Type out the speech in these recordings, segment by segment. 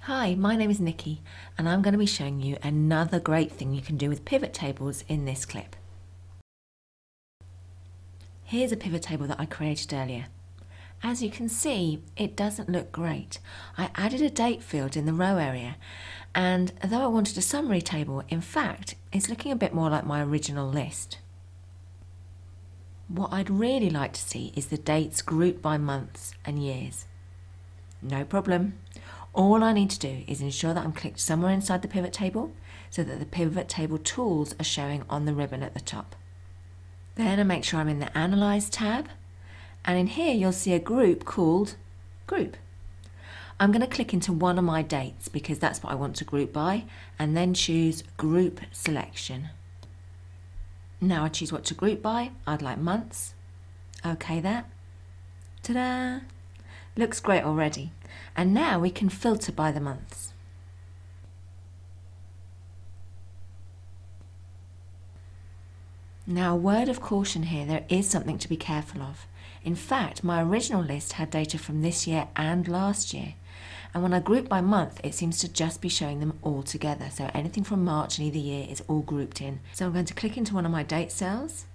Hi, my name is Nikki and I'm going to be showing you another great thing you can do with pivot tables in this clip. Here's a pivot table that I created earlier. As you can see, it doesn't look great. I added a date field in the row area, and though I wanted a summary table, in fact, it's looking a bit more like my original list. What I'd really like to see is the dates grouped by months and years. No problem. All I need to do is ensure that I'm clicked somewhere inside the pivot table so that the pivot table tools are showing on the ribbon at the top. Then I make sure I'm in the Analyze tab, and in here you'll see a group called Group. I'm going to click into one of my dates because that's what I want to group by, and then choose Group Selection. Now I choose what to group by. I'd like months. OK that. Ta-da! Looks great already. And now we can filter by the months. Now, a word of caution here, there is something to be careful of. In fact, my original list had data from this year and last year. And when I group by month, it seems to just be showing them all together. So anything from March and either year is all grouped in. So I'm going to click into one of my date cells,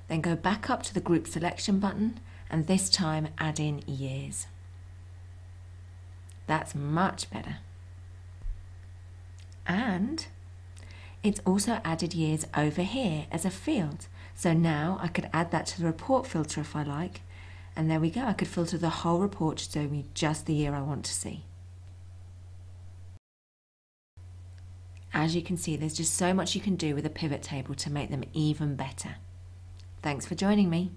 then go back up to the group selection button, and this time add in years. That's much better. And it's also added years over here as a field. So now I could add that to the report filter if I like. And there we go. I could filter the whole report to show me just the year I want to see. As you can see, there's just so much you can do with a pivot table to make them even better. Thanks for joining me.